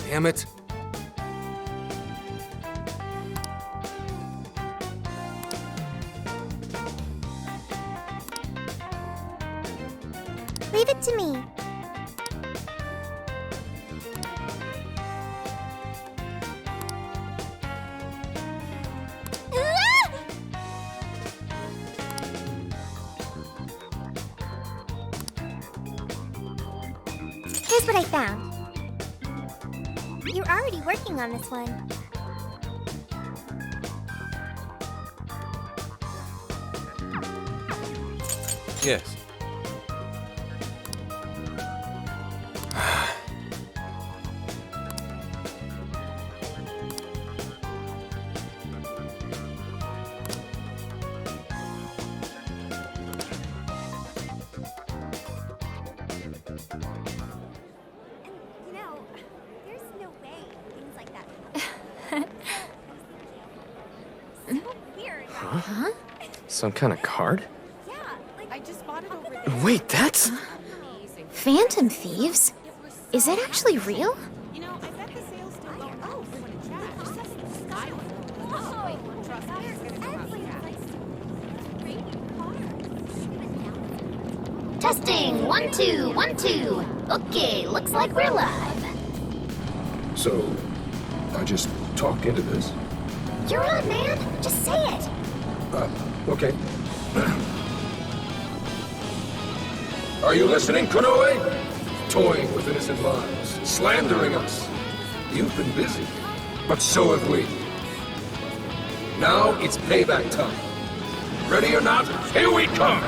Damn it. Leave it to me. Here's what I found. You're already working on this one. Yes. Some kind of card? Yeah, like I just bought it over there. Wait, that's... Phantom thieves? Is that actually real? You know, I bet the sales still go up when it chats. I don't know. Trust me, it's gonna go up. Testing, 1, 2, 1, 2. Okay, looks like we're live. So, I just talk into this? You're on, man. Just say it. Okay. Are you listening, Konoe? Toying with innocent lives, slandering us. You've been busy, but so have we. Now it's payback time. Ready or not, here we come!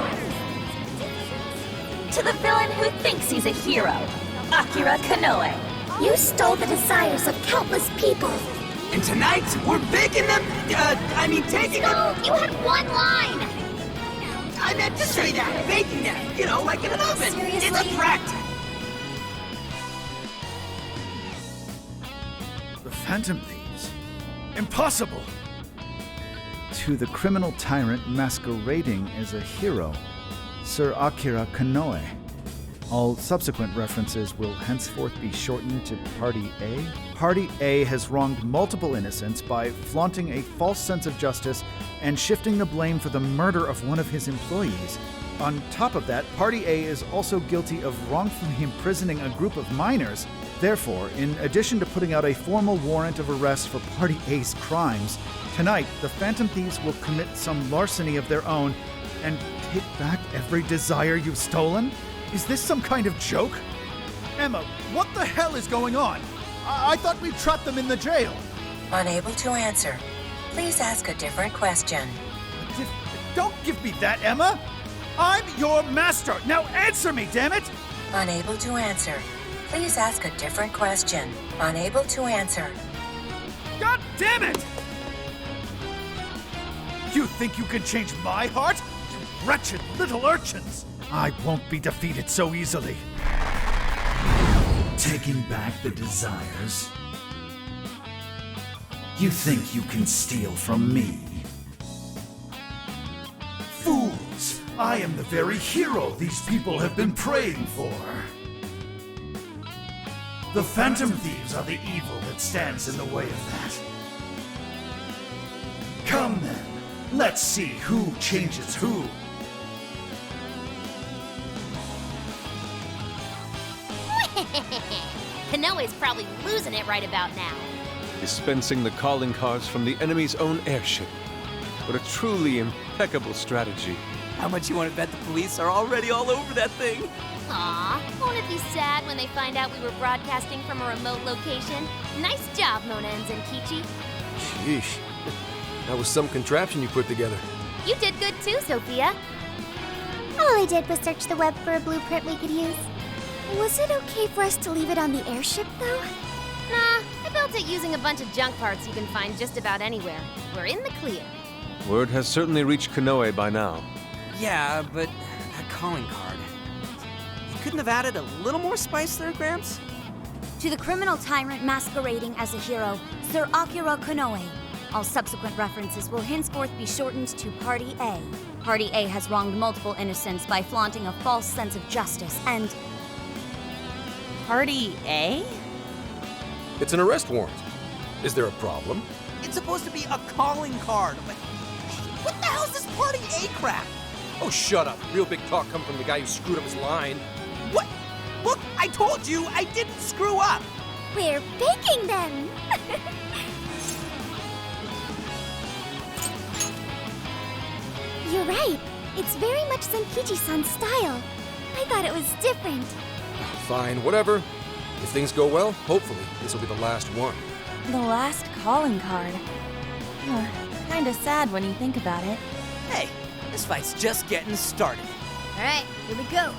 To the villain who thinks he's a hero, Akira Konoe. You stole the desires of countless people. And tonight, we're baking them, taking them... No, you had one line. I meant to say that, baking them, you know, like in an oven. Seriously? It's a threat. The Phantom Thieves? Impossible! To the criminal tyrant masquerading as a hero, Sir Akira Konoe. All subsequent references will henceforth be shortened to Party A. Party A has wronged multiple innocents by flaunting a false sense of justice and shifting the blame for the murder of one of his employees. On top of that, Party A is also guilty of wrongfully imprisoning a group of minors. Therefore, in addition to putting out a formal warrant of arrest for Party A's crimes, tonight the Phantom Thieves will commit some larceny of their own and take back every desire you've stolen? Is this some kind of joke? Emma, what the hell is going on? I thought we trapped them in the jail. Unable to answer. Please ask a different question. Don't give me that, Emma! I'm your master! Now answer me, damn it! Unable to answer. Please ask a different question. Unable to answer. God damn it! You think you can change my heart? You wretched little urchins! I won't be defeated so easily. Taking back the desires? You think you can steal from me? Fools! I am the very hero these people have been praying for. The Phantom Thieves are the evil that stands in the way of that. Come then, let's see who changes who. Konoe's probably losing it right about now. Dispensing the calling cards from the enemy's own airship. What a truly impeccable strategy. How much you want to bet the police are already all over that thing? Aw, won't it be sad when they find out we were broadcasting from a remote location? Nice job, Mona and Zenkichi. Sheesh. That was some contraption you put together. You did good too, Sophia. All I did was search the web for a blueprint we could use. Was it okay for us to leave it on the airship, though? Nah, I built it using a bunch of junk parts you can find just about anywhere. We're in the clear. Word has certainly reached Konoe by now. Yeah, but that calling card. You couldn't have added a little more spice there, Gramps? To the criminal tyrant masquerading as a hero, Sir Akira Konoe. All subsequent references will henceforth be shortened to Party A. Party A has wronged multiple innocents by flaunting a false sense of justice and... Party A? It's an arrest warrant. Is there a problem? It's supposed to be a calling card, but what the hell's this Party A crap? Oh, shut up. Real big talk coming from the guy who screwed up his line. What? Look, I told you I didn't screw up. We're baking them! You're right. It's very much Senkichi-san's style. I thought it was different. Fine, whatever. If things go well, hopefully this will be the last one. The last calling card. Kinda sad when you think about it. Hey, this fight's just getting started. Alright, here we go.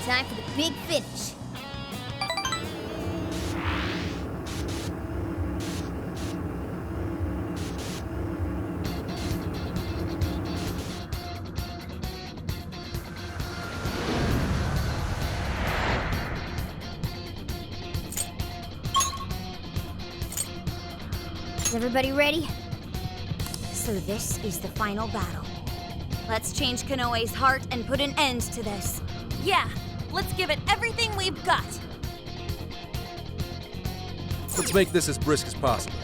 Time for the big finish. Is everybody ready? So this is the final battle. Let's change Konoe's heart and put an end to this. Yeah, let's give it everything we've got. Let's make this as brisk as possible.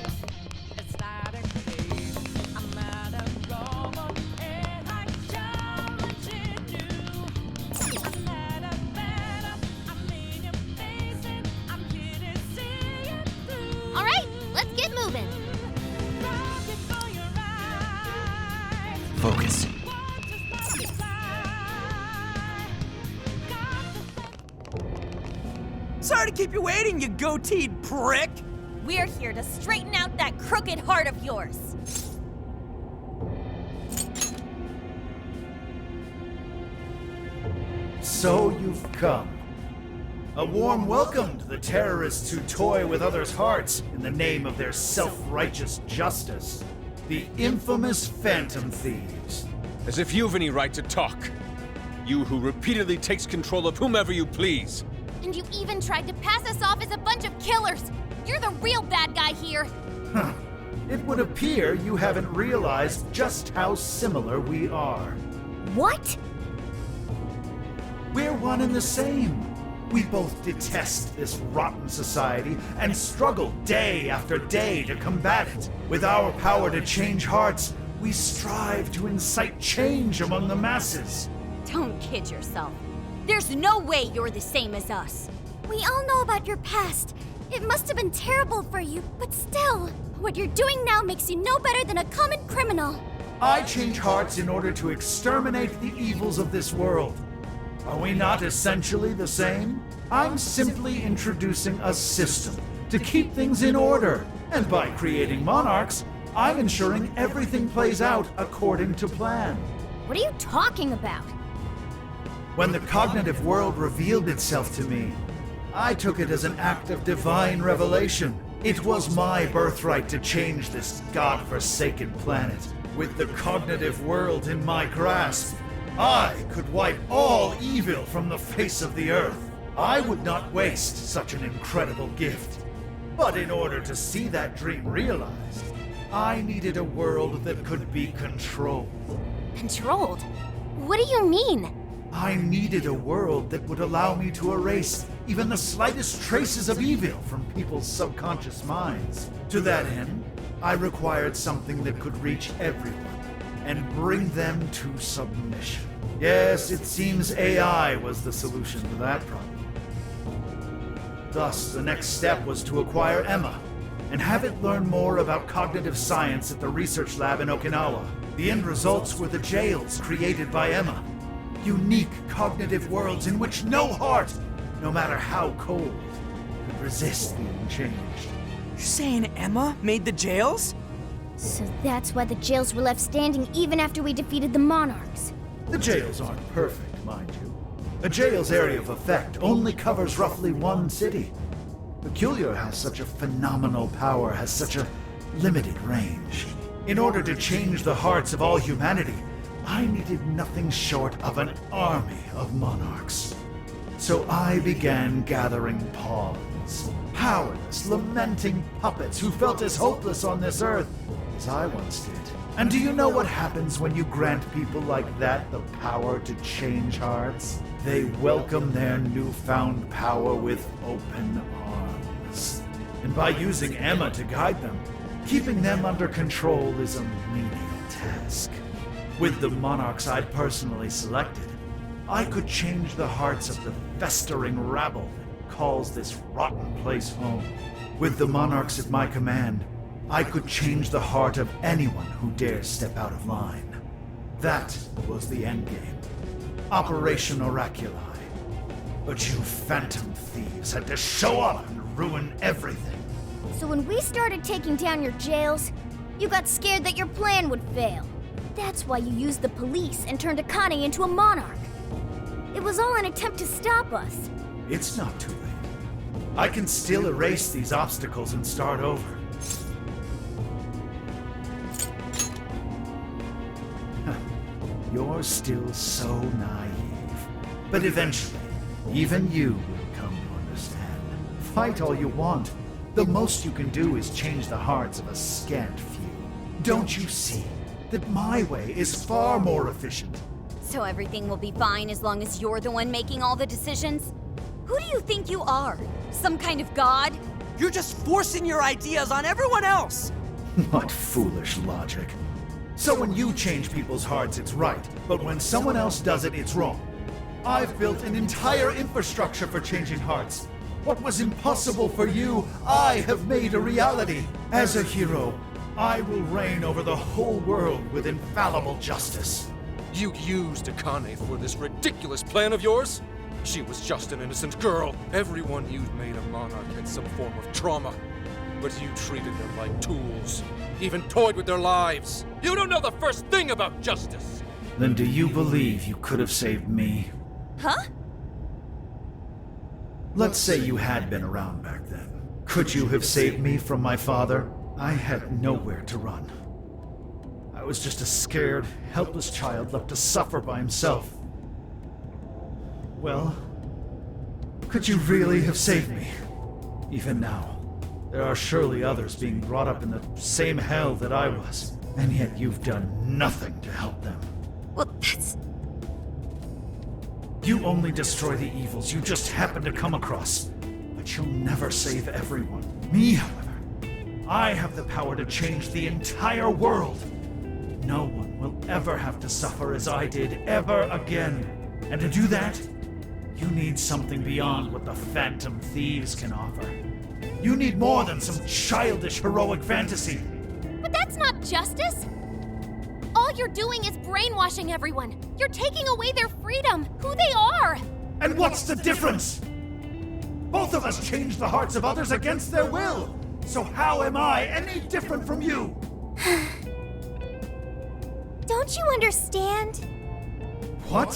All right, let's get moving. Focus. Sorry to keep you waiting, you goateed prick. We're here to straighten out that crooked heart of yours. So you've come. A warm welcome to the terrorists who toy with others' hearts in the name of their self-righteous justice. The infamous Phantom Thieves. As if you've any right to talk. You who repeatedly takes control of whomever you please. And you even tried to pass us off as a bunch of killers. You're the real bad guy here. Huh. It would appear you haven't realized just how similar we are. What? We're one and the same. We both detest this rotten society and struggle day after day to combat it. With our power to change hearts, we strive to incite change among the masses. Don't kid yourself. There's no way you're the same as us. We all know about your past. It must have been terrible for you, but still, what you're doing now makes you no better than a common criminal. I change hearts in order to exterminate the evils of this world. Are we not essentially the same? I'm simply introducing a system to keep things in order, and by creating monarchs, I'm ensuring everything plays out according to plan. What are you talking about? When the cognitive world revealed itself to me, I took it as an act of divine revelation. It was my birthright to change this godforsaken planet. With the cognitive world in my grasp, I could wipe all evil from the face of the earth. I would not waste such an incredible gift. But in order to see that dream realized, I needed a world that could be controlled. Controlled? What do you mean? I needed a world that would allow me to erase even the slightest traces of evil from people's subconscious minds. To that end, I required something that could reach everyone and bring them to submission. Yes, it seems AI was the solution to that problem. Thus, the next step was to acquire Emma and have it learn more about cognitive science at the research lab in Okinawa. The end results were the jails created by Emma. Unique cognitive worlds in which no heart, no matter how cold, could resist being changed. You're saying Emma made the jails? So that's why the jails were left standing even after we defeated the monarchs. The jails aren't perfect, mind you. A jail's area of effect only covers roughly one city. Peculiar how such a phenomenal power has such a limited range. In order to change the hearts of all humanity, I needed nothing short of an army of monarchs. So I began gathering pawns. humans. Powerless, lamenting puppets who felt as hopeless on this earth as I once did. And do you know what happens when you grant people like that the power to change hearts? They welcome their newfound power with open arms. And by using Emma to guide them, keeping them under control is a menial task. With the monarchs I'd personally selected, I could change the hearts of the festering rabble that calls this rotten place home. With the monarchs at my command, I could change the heart of anyone who dares step out of line. That was the endgame. Operation Oraculi. But you phantom thieves had to show up and ruin everything. So when we started taking down your jails, you got scared that your plan would fail. That's why you used the police and turned Akane into a monarch. It was all an attempt to stop us. It's not too late. I can still erase these obstacles and start over. You're still so naive. But eventually, even you will come to understand. Fight all you want. The most you can do is change the hearts of a scant few. Don't you see that my way is far more efficient? So everything will be fine as long as you're the one making all the decisions? Who do you think you are? Some kind of god? You're just forcing your ideas on everyone else! What foolish logic. So when you change people's hearts, it's right. But when someone else does it, it's wrong. I've built an entire infrastructure for changing hearts. What was impossible for you, I have made a reality. As a hero, I will reign over the whole world with infallible justice. You used Akane for this ridiculous plan of yours? She was just an innocent girl. Everyone you'd made a monarch had some form of trauma. But you treated them like tools. Even toyed with their lives. You don't know the first thing about justice! Then do you believe you could have saved me? Huh? Let's say you had been around back then. Could you have saved me from my father? I had nowhere to run. I was just a scared, helpless child left to suffer by himself. Well, could you really have saved me? Even now, there are surely others being brought up in the same hell that I was, and yet you've done nothing to help them. Well, that's... You only destroy the evils you just happen to come across, but you'll never save everyone. Me, however, I have the power to change the entire world. No one will ever have to suffer as I did ever again. And to do that, you need something beyond what the Phantom Thieves can offer. You need more than some childish heroic fantasy. But that's not justice! All you're doing is brainwashing everyone. You're taking away their freedom, who they are! And what's the difference? Both of us change the hearts of others against their will. So how am I any different from you? Don't you understand? What?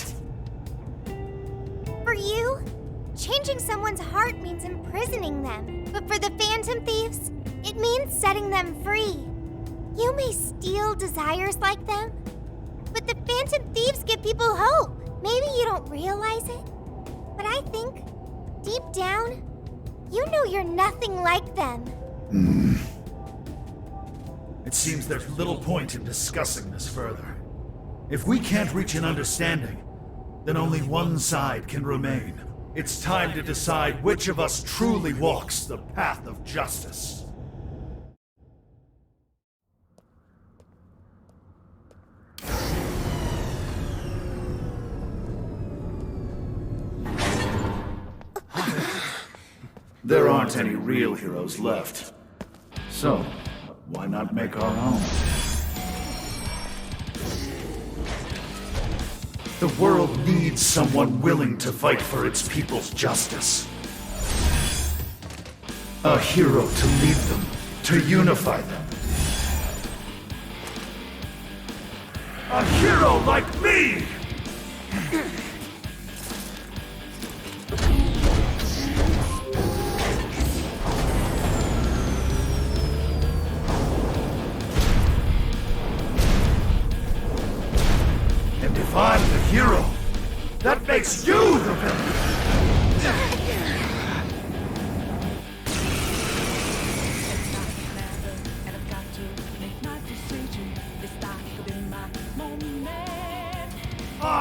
For you, changing someone's heart means imprisoning them. But for the Phantom Thieves, it means setting them free. You may steal desires like them, but the Phantom Thieves give people hope. Maybe you don't realize it, but I think, deep down, you know you're nothing like them. It seems there's little point in discussing this further. If we can't reach an understanding, then only one side can remain. It's time to decide which of us truly walks the path of justice. There aren't any real heroes left. So, why not make our own? The world needs someone willing to fight for its people's justice. A hero to lead them, to unify them. A hero like me! And if I'm the hero, that makes you the villain!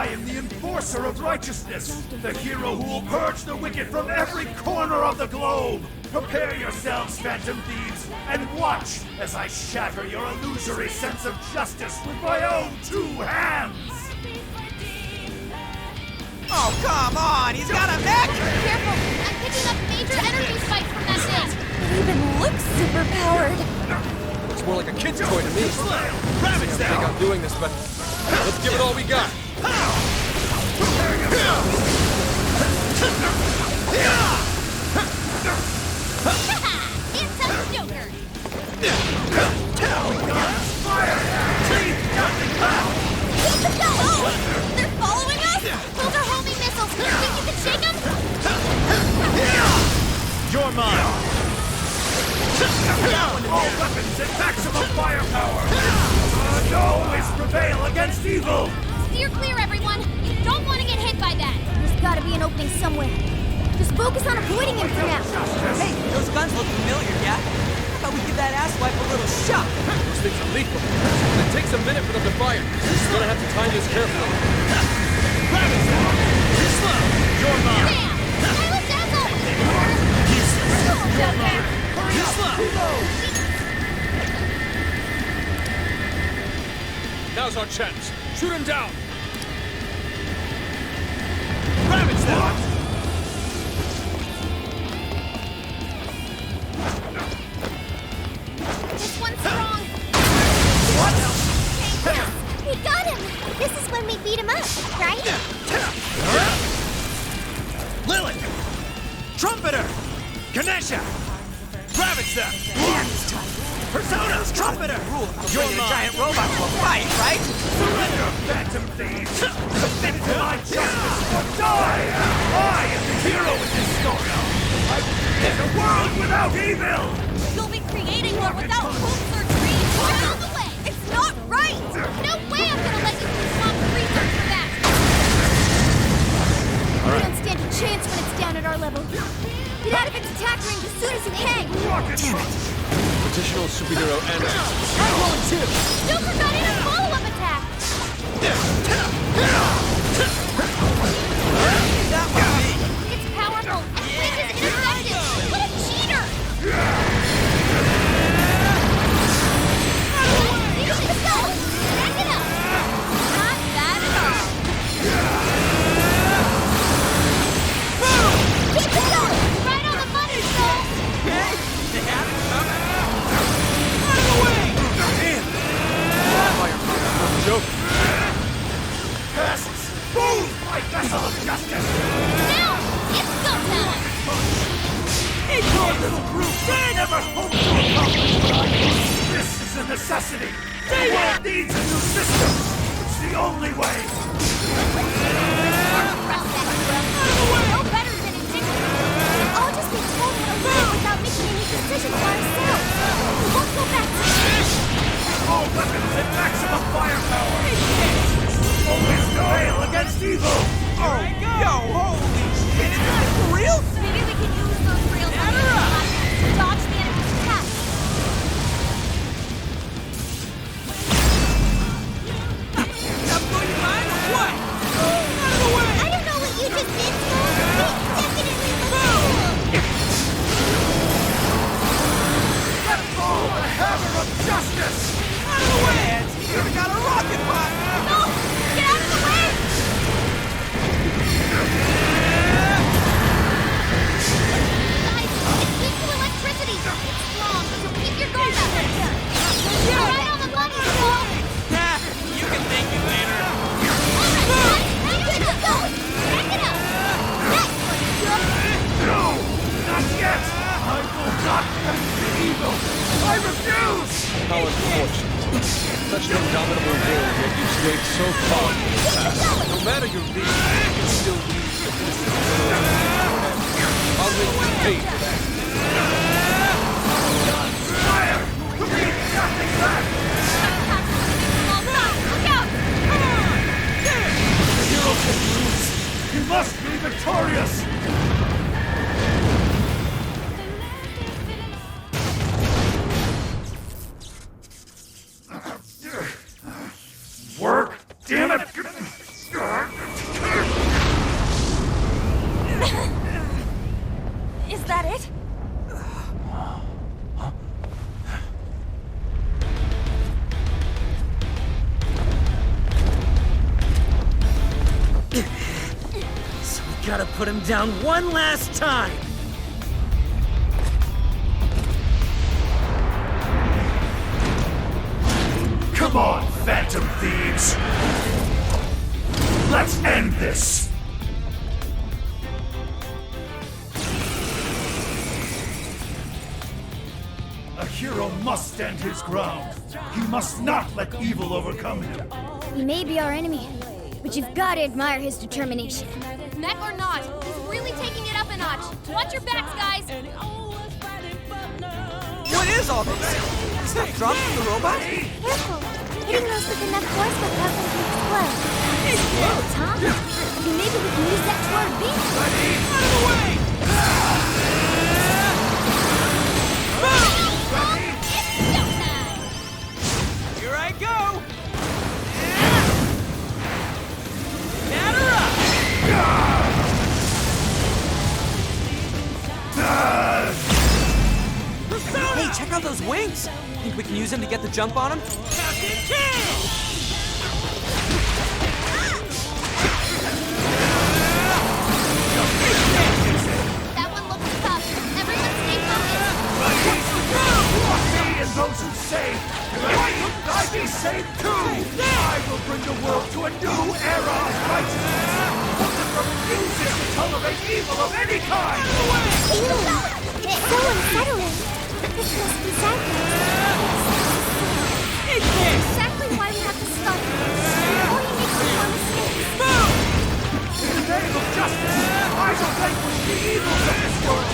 I am the enforcer of righteousness, the hero who will purge the wicked from every corner of the globe. Prepare yourselves, Phantom Thieves, and watch as I shatter your illusory sense of justice with my own 2 hands. Oh, come on! He's got a mech! Careful! I'm picking up major energy spikes from that thing! It even looks superpowered. Looks more like a kid's toy to me. I don't think I'm doing this, but let's give it all we got. It's a joker! Oh! They're following us? Those are homing missiles! You think you can shake them? You're mine! All weapons at maximum firepower! Always prevail against evil! Steer clear, everyone! You don't want to get hit by that! There's gotta be an opening somewhere. Just focus on avoiding him for now. Hey, those guns look familiar, yeah? How about we give that asswipe a little shock? Those things are lethal. It takes a minute for them to fire. We're gonna have to time this carefully. Too slow! You're mine! Bam! Pilot dazzle! You're mine! Too slow! Now's our chance. Shoot him down. Ravage them! This one's strong! What? Yes, we got him. This is when we beat him up, right? Lilith! Trumpeter! Ganesha! Ravage them! Persona! Trumpeter! You're a giant robot to a fight, right? Surrender, Phantom Thieves! Submit to my justice or die! I am the hero in this story! I will create a world without evil! You'll be creating one without hope surgery! Get out of the way! It's not right! No way I'm gonna let you swap research for that! We don't stand a chance when it's down at our level. Get out of its attack range as soon as it hangs! Damn it! Additional superhero energy. I'm going too! Joker got in a follow-up attack! That was me! It's powerful! Blink is intercepted! What a cheater! Let's go! Back it up! Not bad at all! Keep it going! Right on the money, Soul! Okay, they have it coming! Out of the way! Damn! Joke. Pests! Move, my vessel of justice! Now! It's go time! Your little group never hoped to accomplish what I did! This is a necessity! The world needs a new system! It's the only way! No better than indigenous! We'll all just be told how to live without making any decisions for ourselves. We won't go back to All weapons at maximum firepower! Always prevail against evil! Oh, yo, holy shit! Is that for real? Maybe we can use those rails on the to dodge the enemy's attack. That blew your mind or what? Out of the way! I don't know what you just did, Smoke. It definitely looks Let fall the hammer of justice! Out of the way, Eds! You even got a rocket pot! No! Get out of the way! Guys, it's weak to electricity. It's strong, so keep your guard up. You're right on the money, Soul. Nah, you can thank me later. Keep it going. Back it up. Next. No! Not yet! I will not end the evil! I refuse! How unfortunate. Such an indomitable will, yet you strayed so far from the past. No matter your lead, you can still lead the innocent. I'll make you pay for that. Fire! Read nothing back! Look out! The hero can lose! He must be victorious! Work! Damn it! So we gotta put him down one last time! Come on, Phantom Thieves! Let's end this! A hero must stand his ground. He must not let evil overcome him. He may be our enemy, but you've got to admire his determination. Mech or not, he's really taking it up a notch. Watch your backs, guys. What is all this? Stop dropping the robot? Careful! Hitting those with enough force will cause them to explode. Whoa, Tom! Maybe we can use that to our advantage. Out of the way! Here I go! Hey, check out those wings! Think we can use them to get the jump on him? Captain Kill! That one looks tough. Everyone stay focused. Me and those who say, why couldn't I be saved too? I will bring the world to a new era of righteousness. One that refuses to tolerate evil of any kind. It's so unsettling. This must be exactly why we have to stop him. Before he makes any more mistakes. In the name of justice, I will vanquish the evils of this world.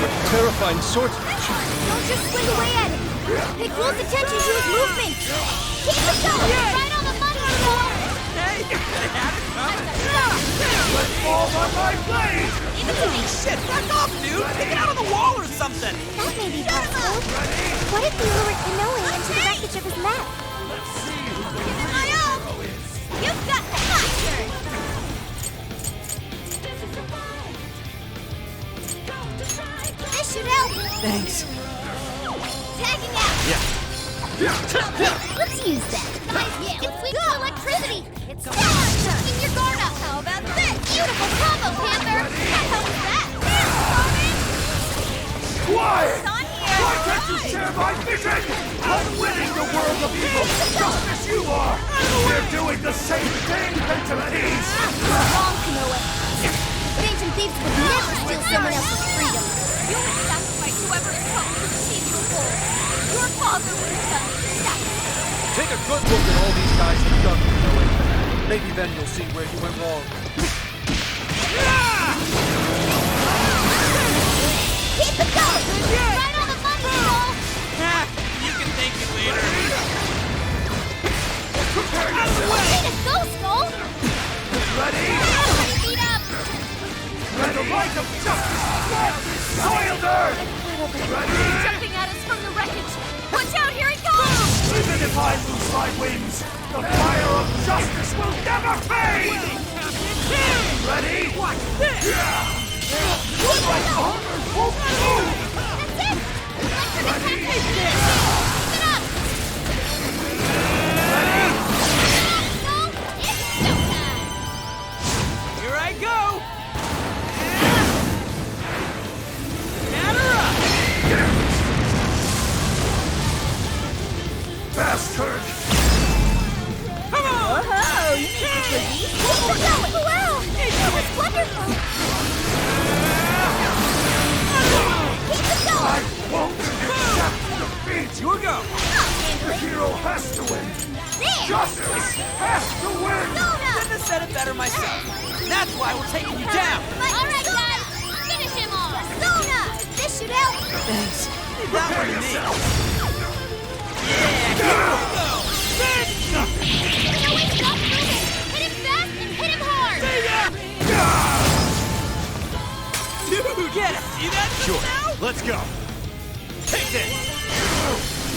What terrifying swordsmanship. Don't just swing away at him. Pay close attention to his movement. Keep it going. Right on the money, Thor. Hey, you could have had it coming. Let's fall on my blade. Holy shit, back off, dude! Take it out on the wall or something! That may be possible. What if we lured Konoe into the wreckage of his mech? My own! You've got the captured! This should help. Thanks. Tagging out! Let's use that. It's weak to electricity! It's keeping your guard up! How about this? Beautiful combo, Panther! That helps that! Quiet! On here! Why can't you share my vision? I'm winning the world of evil, just as you are! We're doing the same thing, Phantom Thieves! You're wrong, Konoe. Phantom Thieves would never steal someone else's freedom. You would sacrifice whoever is helped to achieve your goal. Your father would have done exactly. Take a good look at all these guys have done, Konoe. Maybe then you'll see where you went wrong. Keep it going! Right on the money, Skull! You can thank me later. Prepare yourself! Way to go, Skull! Ready? Beat up! Let the light of justice flood this soiled earth! Ready? Jumping at us from the wreckage! Watch out, here he comes! Even if I lose my wings, the fire of justice will never fade! Ready? Watch this! My armor won't move! That's it! Electric attack! Keep it up! Skull, it's showtime! Here I go! Akira! Bastard! Come on! Oh, you need to be. Wow! That was wonderful! Keep it going! I won't accept defeat! You go! The hero has to win! There! Justice has to win! Couldn't have said it better myself. That's why we're taking you down! All right, guys! Finish him off! Persona! This should help! Thanks. Leave that one to me. Yeah, here we go! No, wait, stop moving! Hit him fast and hit him hard! Dude, get it! See that? Sure. Now? Let's go! Take this!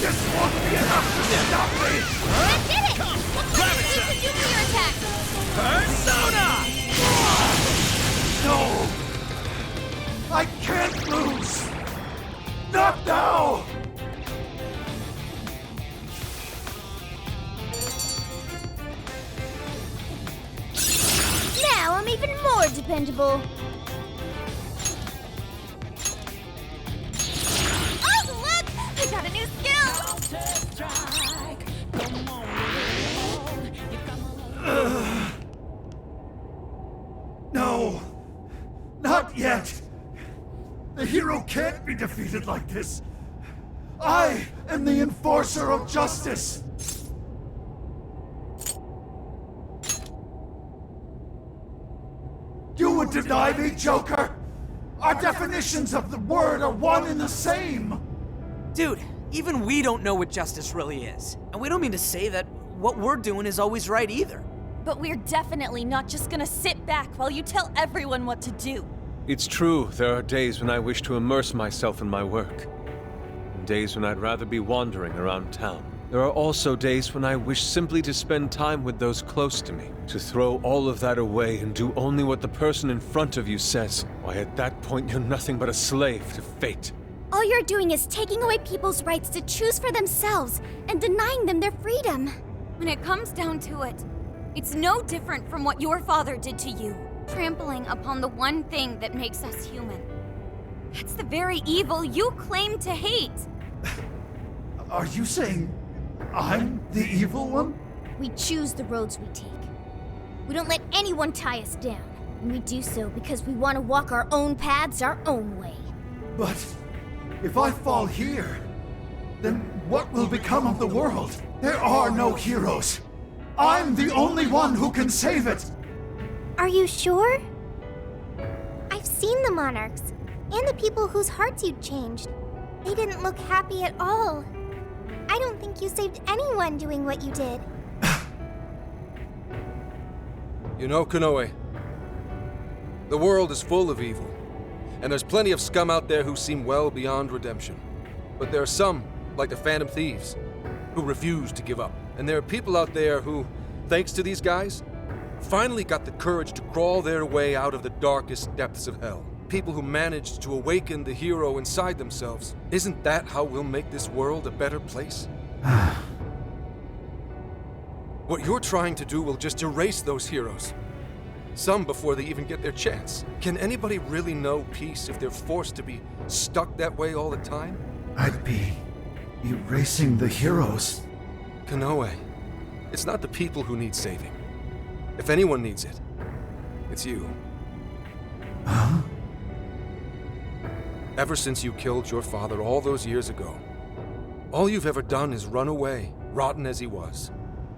This won't be enough to stop me! That did it! Looks like it needs a nuclear attack! Persona! No! I can't lose! Not now! even more dependable. Oh, look! I got a new skill! No! Not yet! The hero can't be defeated like this! I am the enforcer of justice! You would deny me, Joker? Our definitions of the word are one and the same! Dude, even we don't know what justice really is. And we don't mean to say that what we're doing is always right either. But we're definitely not just gonna sit back while you tell everyone what to do. It's true, there are days when I wish to immerse myself in my work. And days when I'd rather be wandering around town. There are also days when I wish simply to spend time with those close to me. To throw all of that away and do only what the person in front of you says. Why, at that point, you're nothing but a slave to fate. All you're doing is taking away people's rights to choose for themselves and denying them their freedom. When it comes down to it, it's no different from what your father did to you. Trampling upon the one thing that makes us human. That's the very evil you claim to hate. Are you saying I'm the evil one? We choose the roads we take. We don't let anyone tie us down. And we do so because we want to walk our own paths our own way. But if I fall here, then what will become of the world? There are no heroes. I'm the only one who can save it. Are you sure? I've seen the monarchs, and the people whose hearts you'd changed. They didn't look happy at all. I don't think you saved anyone doing what you did. You know, Konoe, the world is full of evil, and there's plenty of scum out there who seem well beyond redemption. But there are some, like the Phantom Thieves, who refuse to give up. And there are people out there who, thanks to these guys, finally got the courage to crawl their way out of the darkest depths of hell. People who managed to awaken the hero inside themselves. Isn't that how we'll make this world a better place? What you're trying to do will just erase those heroes. Some before they even get their chance. Can anybody really know peace if they're forced to be stuck that way all the time? I'd be erasing the heroes. Konoe, it's not the people who need saving. If anyone needs it, it's you. Huh? Ever since you killed your father all those years ago, all you've ever done is run away, rotten as he was,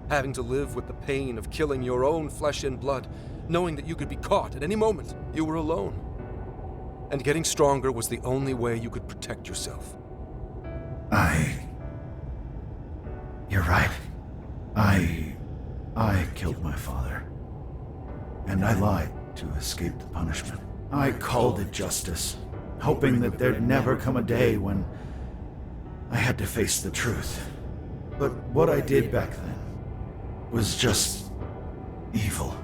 having to live with the pain of killing your own flesh and blood, knowing that you could be caught at any moment. You were alone. And getting stronger was the only way you could protect yourself. You're right. I killed my father. And I lied to escape the punishment. I called it justice, hoping that there'd never come a day when I had to face the truth. But what I did back then was just evil.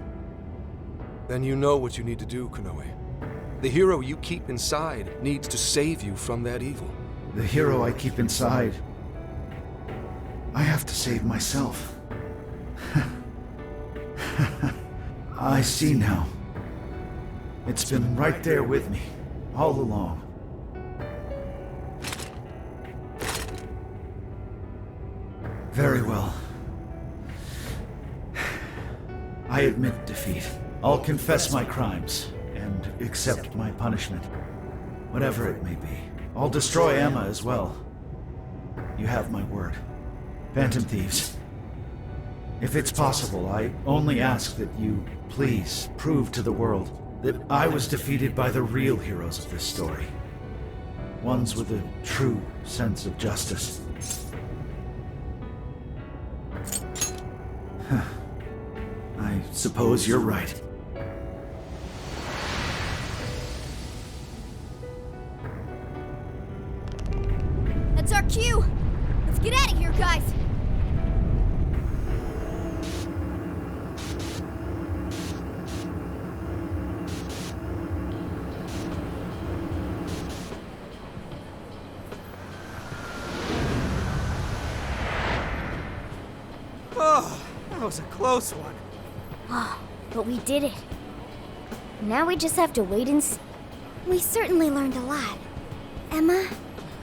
Then you know what you need to do, Konoe. The hero you keep inside needs to save you from that evil. The hero I keep inside, I have to save myself. I see now. It's been right there with me, all along. Very well. I admit defeat. I'll confess my crimes and accept my punishment, whatever it may be. I'll destroy Emma as well. You have my word. Phantom Thieves. If it's possible, I only ask that you please prove to the world that I was defeated by the real heroes of this story. Ones with a true sense of justice. I suppose you're right. That's our cue! Let's get out of here, guys! Oh, that was a close one. Oh, but we did it. Now we just have to wait and see. We certainly learned a lot. Emma,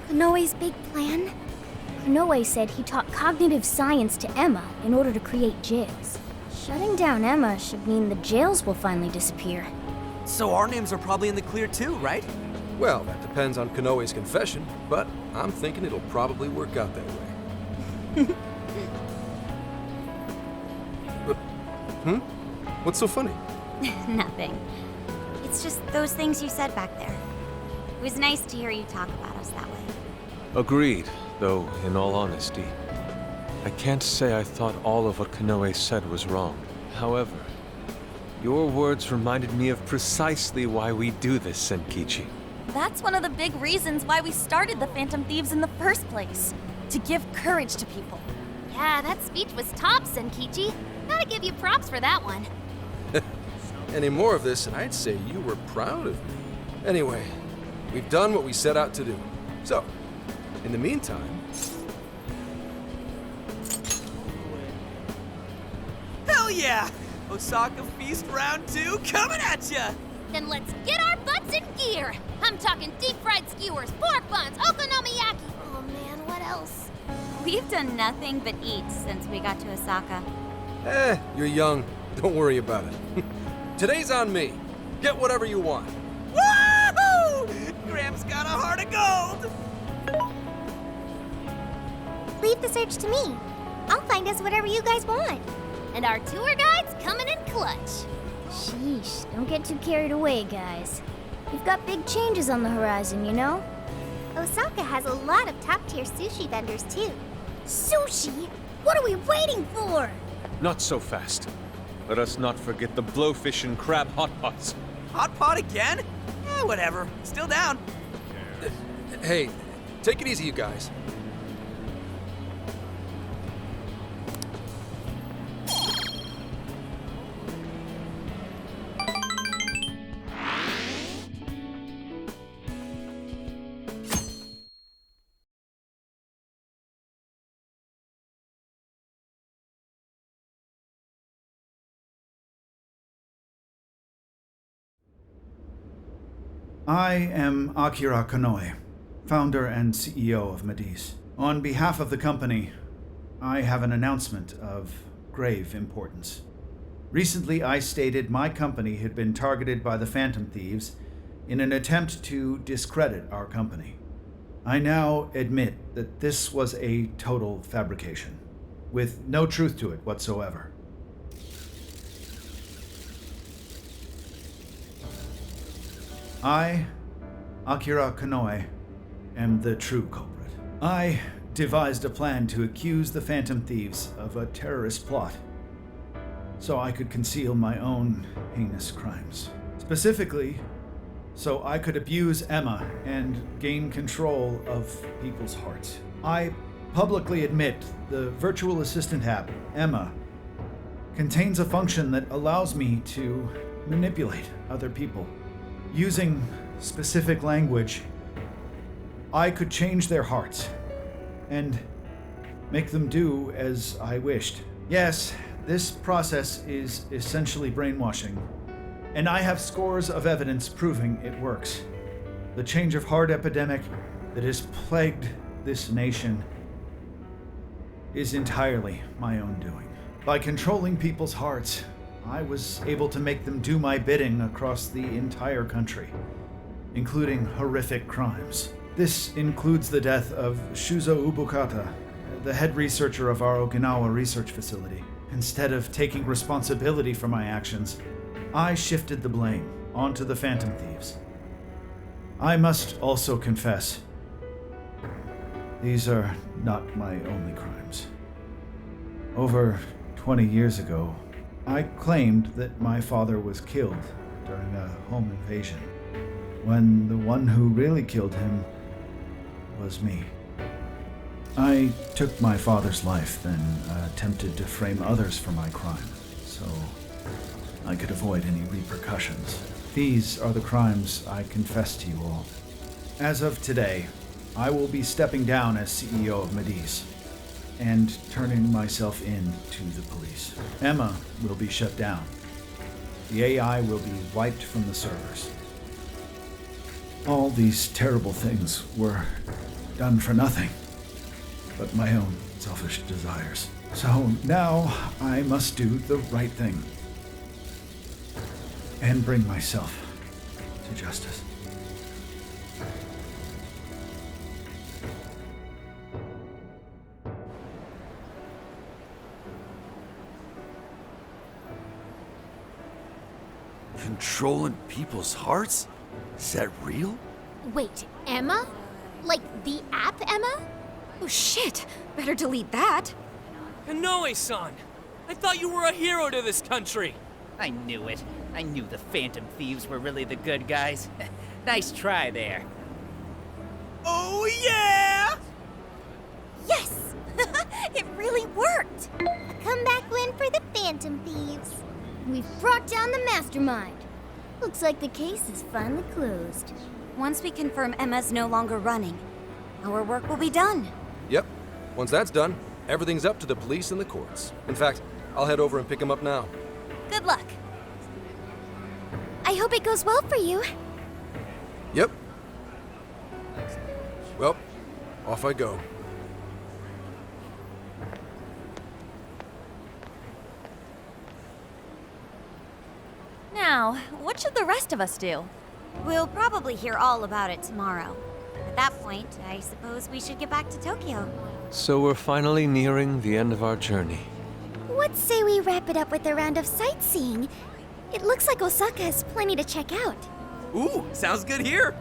Konoe's big plan? Konoe said he taught cognitive science to Emma in order to create jails. Shutting down Emma should mean the jails will finally disappear. So our names are probably in the clear too, right? Well, that depends on Konoe's confession, but I'm thinking it'll probably work out that way. What's so funny? Nothing. It's just those things you said back there. It was nice to hear you talk about us that way. Agreed, though, in all honesty, I can't say I thought all of what Konoe said was wrong. However, your words reminded me of precisely why we do this, Senkichi. That's one of the big reasons why we started the Phantom Thieves in the first place. To give courage to people. Yeah, that speech was top, Senkichi. Gotta give you props for that one. Any more of this, and I'd say you were proud of me. Anyway, we've done what we set out to do. So, in the meantime... Hell yeah! Osaka Feast Round 2 coming at ya! Then let's get our butts in gear! I'm talking deep-fried skewers, pork buns, okonomiyaki! Oh man, what else? We've done nothing but eat since we got to Osaka. You're young. Don't worry about it. Today's on me. Get whatever you want. Woohoo! Graham's got a heart of gold! Leave the search to me. I'll find us whatever you guys want. And our tour guide's coming in clutch. Sheesh, don't get too carried away, guys. We've got big changes on the horizon, you know? Osaka has a lot of top-tier sushi vendors, too. Sushi? What are we waiting for? Not so fast. Let us not forget the blowfish and crab hot pots. Hot pot again? Whatever. Still down. Hey, take it easy, you guys. I am Akira Konoe, founder and CEO of Medis. On behalf of the company, I have an announcement of grave importance. Recently, I stated my company had been targeted by the Phantom Thieves in an attempt to discredit our company. I now admit that this was a total fabrication, with no truth to it whatsoever. I, Akira Konoe, am the true culprit. I devised a plan to accuse the Phantom Thieves of a terrorist plot, so I could conceal my own heinous crimes. Specifically, so I could abuse Emma and gain control of people's hearts. I publicly admit the virtual assistant app, Emma, contains a function that allows me to manipulate other people. Using specific language, I could change their hearts and make them do as I wished. Yes, this process is essentially brainwashing, and I have scores of evidence proving it works. The change of heart epidemic that has plagued this nation is entirely my own doing. By controlling people's hearts, I was able to make them do my bidding across the entire country, including horrific crimes. This includes the death of Shuzo Ubukata, the head researcher of our Okinawa research facility. Instead of taking responsibility for my actions, I shifted the blame onto the Phantom Thieves. I must also confess, these are not my only crimes. Over 20 years ago, I claimed that my father was killed during a home invasion, when the one who really killed him was me. I took my father's life, then attempted to frame others for my crime, so I could avoid any repercussions. These are the crimes I confess to you all. As of today, I will be stepping down as CEO of Medis and turning myself in to the police. Emma will be shut down. The AI will be wiped from the servers. All these terrible things were done for nothing, but my own selfish desires. So now I must do the right thing and bring myself to justice. Controlling people's hearts? Is that real? Wait, Emma? Like the app Emma? Oh shit, better delete that. Konoe-san! I thought you were a hero to this country! I knew it. I knew the Phantom Thieves were really the good guys. Nice try there. Oh yeah! Yes! It really worked! A comeback win for the Phantom Thieves. We've brought down the mastermind. Looks like the case is finally closed. Once we confirm Emma's no longer running, our work will be done. Yep. Once that's done, everything's up to the police and the courts. In fact, I'll head over and pick him up now. Good luck. I hope it goes well for you. Yep. Well, off I go. Now, what should the rest of us do? We'll probably hear all about it tomorrow. At that point, I suppose we should get back to Tokyo. So we're finally nearing the end of our journey. What say we wrap it up with a round of sightseeing? It looks like Osaka has plenty to check out. Ooh, sounds good here!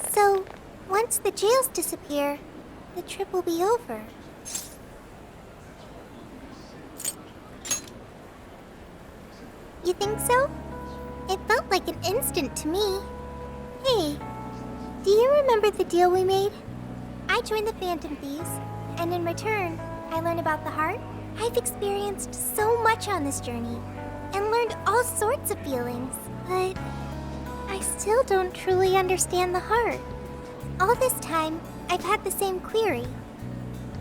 So, once the jails disappear, the trip will be over. You think so? It felt like an instant to me. Hey, do you remember the deal we made? I joined the Phantom Thieves, and in return, I learned about the heart. I've experienced so much on this journey, and learned all sorts of feelings, but I still don't truly understand the heart. All this time, I've had the same query.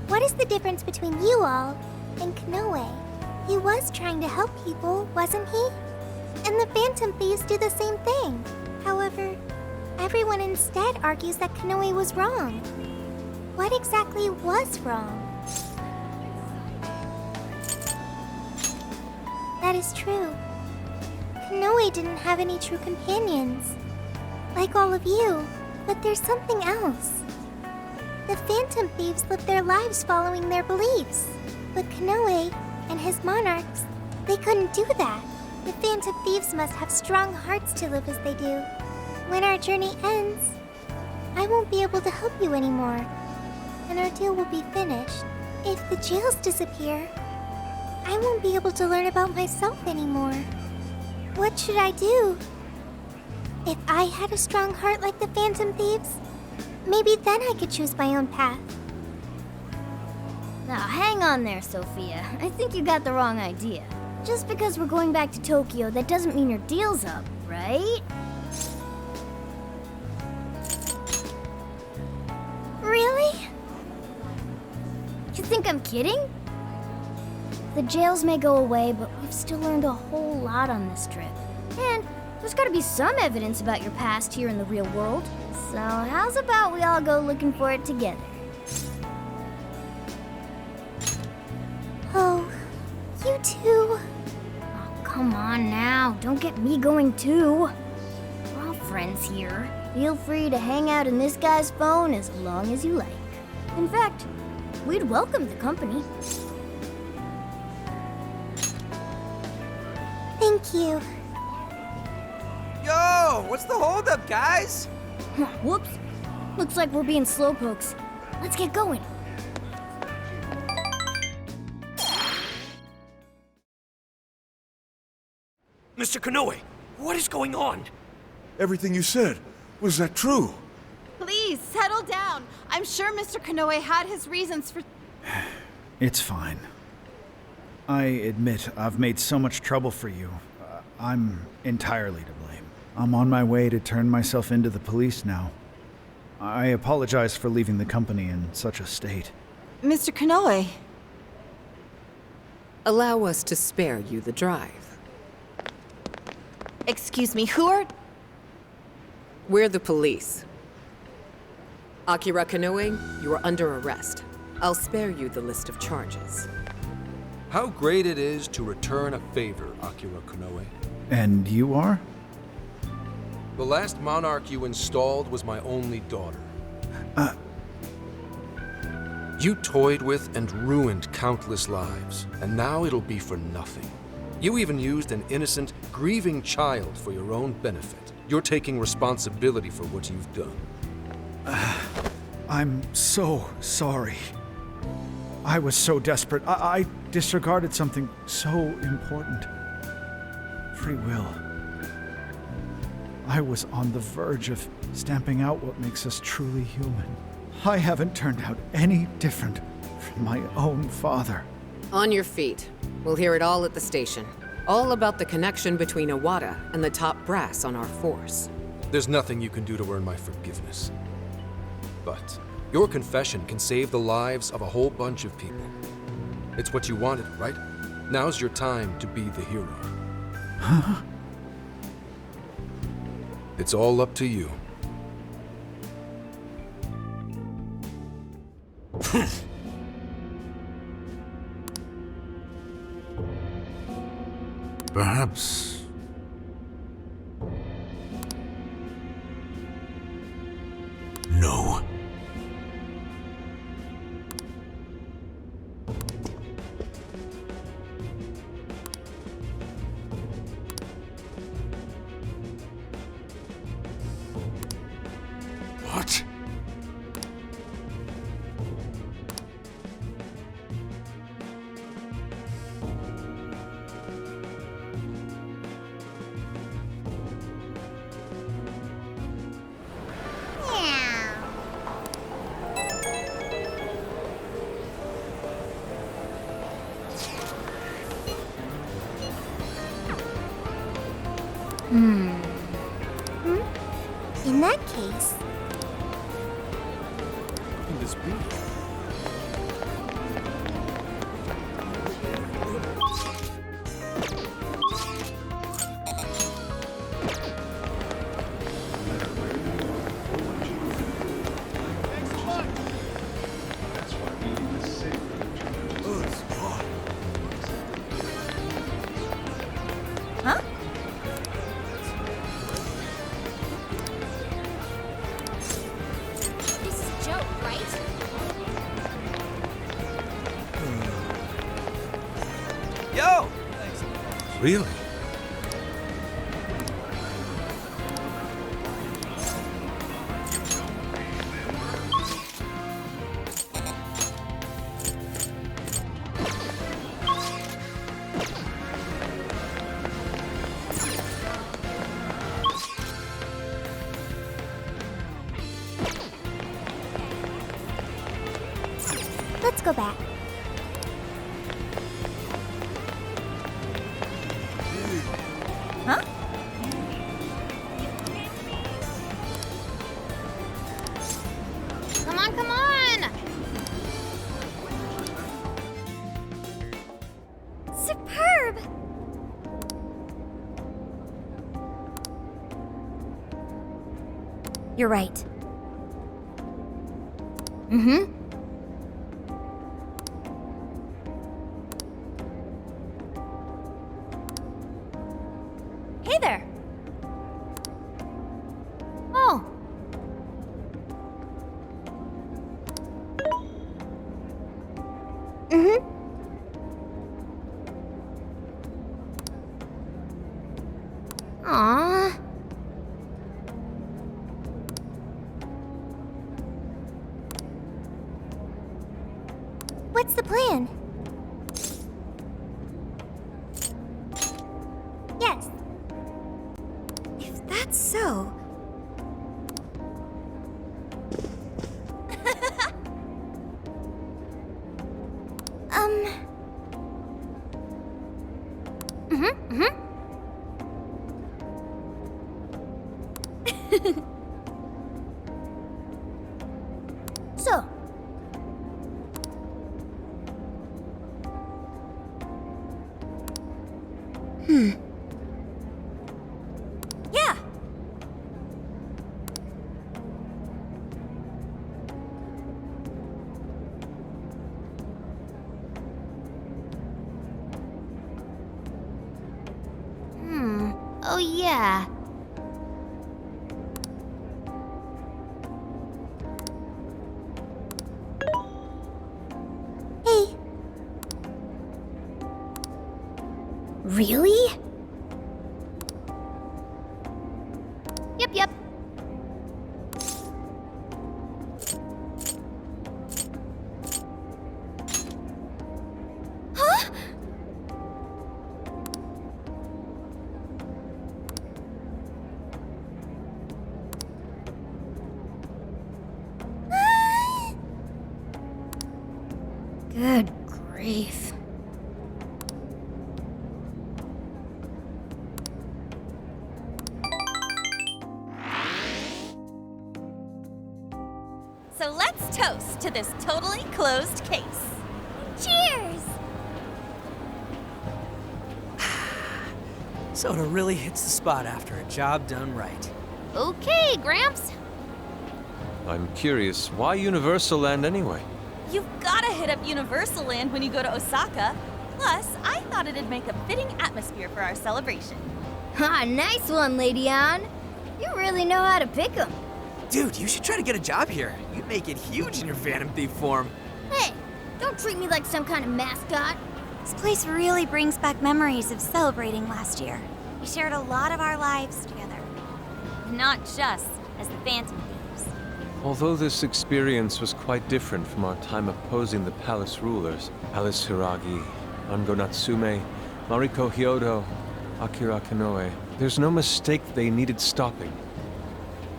What is the difference between you all and Konoe? He was trying to help people, wasn't he? And the Phantom Thieves do the same thing. However, everyone instead argues that Konoe was wrong. What exactly was wrong? That is true. Konoe didn't have any true companions. Like all of you, but there's something else. The Phantom Thieves lived their lives following their beliefs. But Konoe and his monarchs, they couldn't do that. The Phantom Thieves must have strong hearts to live as they do. When our journey ends, I won't be able to help you anymore, and our deal will be finished. If the jails disappear, I won't be able to learn about myself anymore. What should I do? If I had a strong heart like the Phantom Thieves, maybe then I could choose my own path. Now, hang on there, Sophia. I think you got the wrong idea. Just because we're going back to Tokyo, that doesn't mean your deal's up, right? Really? You think I'm kidding? The jails may go away, but we've still learned a whole lot on this trip. And there's gotta be some evidence about your past here in the real world. So how's about we all go looking for it together? Oh, you too? Oh, come on now. Don't get me going too. We're all friends here. Feel free to hang out in this guy's phone as long as you like. In fact, we'd welcome the company. Thank you. Yo, what's the holdup, guys? Whoops. Looks like we're being slowpokes. Let's get going. Mr. Konoe, what is going on? Everything you said, was that true? Please, settle down. I'm sure Mr. Konoe had his reasons for... It's fine. I admit I've made so much trouble for you. I'm entirely to blame. I'm on my way to turn myself into the police now. I apologize for leaving the company in such a state. Mr. Konoe. Allow us to spare you the drive. Excuse me, who are... We're the police. Akira Konoe, you are under arrest. I'll spare you the list of charges. How great it is to return a favor, Akira Konoe. And you are? The last monarch you installed was my only daughter. You toyed with and ruined countless lives, and now it'll be for nothing. You even used an innocent, grieving child for your own benefit. You're taking responsibility for what you've done. I'm so sorry. I was so desperate. I disregarded something so important. Free will. I was on the verge of stamping out what makes us truly human. I haven't turned out any different from my own father. On your feet. We'll hear it all at the station. All about the connection between Iwata and the top brass on our force. There's nothing you can do to earn my forgiveness. But your confession can save the lives of a whole bunch of people. It's what you wanted, right? Now's your time to be the hero. Huh? It's all up to you. Perhaps. No. What? In that case... Can this be? Huh? This is a joke, right? Yo! Really? Let's go back. Huh? Come on, come on! Superb! You're right. Mm-hmm. Hey there! Oh. Mm-hmm. Aww. What's the plan? Yes. If that's so... So, Yeah. Oh, yeah. Hey. Really? Yep. Huh? Good grief. So let's toast to this totally closed case. Cheers! Soda really hits the spot after a job done right. Okay, Gramps. I'm curious, why Universal Land anyway? You've gotta hit up Universal Land when you go to Osaka. Plus, I thought it'd make a fitting atmosphere for our celebration. Ha, nice one, Lady Ann. You really know how to pick 'em. Dude, you should try to get a job here. You'd make it huge in your Phantom Thief form. Hey, don't treat me like some kind of mascot. This place really brings back memories of celebrating last year. We shared a lot of our lives together. Not just as the Phantom Thieves. Although this experience was quite different from our time opposing the palace rulers, Alice Hiragi, Ango Natsume, Mariko Hyodo, Akira Konoe, there's no mistake they needed stopping.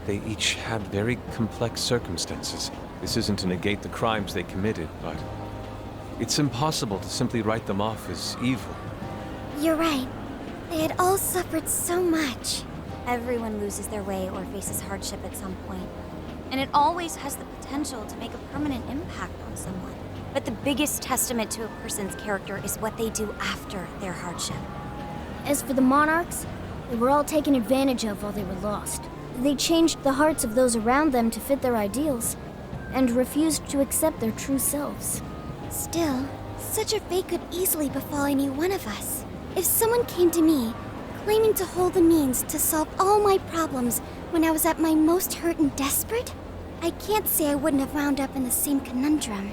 They each had very complex circumstances. This isn't to negate the crimes they committed, but it's impossible to simply write them off as evil. You're right. They had all suffered so much. Everyone loses their way or faces hardship at some point. And it always has the potential to make a permanent impact on someone. But the biggest testament to a person's character is what they do after their hardship. As for the monarchs, they were all taken advantage of while they were lost. They changed the hearts of those around them to fit their ideals, and refused to accept their true selves. Still, such a fate could easily befall any one of us. If someone came to me, claiming to hold the means to solve all my problems when I was at my most hurt and desperate, I can't say I wouldn't have wound up in the same conundrum.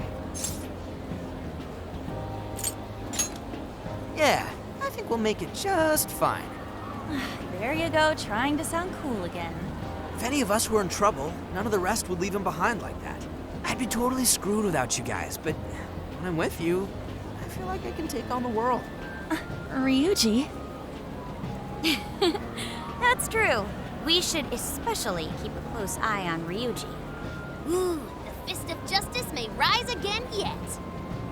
Yeah, I think we'll make it just fine. There you go, trying to sound cool again. If any of us were in trouble, none of the rest would leave him behind like that. I'd be totally screwed without you guys, but when I'm with you, I feel like I can take on the world. Ryuji? That's true. We should especially keep a close eye on Ryuji. Ooh, the fist of justice may rise again yet.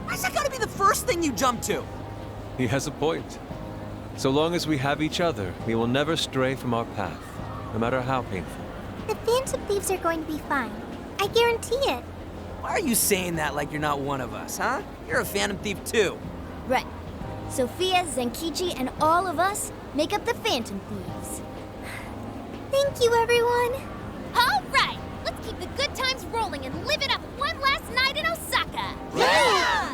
Why's that gotta be the first thing you jump to? He has a point. So long as we have each other, we will never stray from our path, no matter how painful. The Phantom Thieves are going to be fine. I guarantee it. Why are you saying that like you're not one of us, huh? You're a Phantom Thief too. Right. Sophia, Zenkichi, and all of us make up the Phantom Thieves. Thank you, everyone. All right, let's keep the good times rolling and live it up one last night in Osaka. Yeah!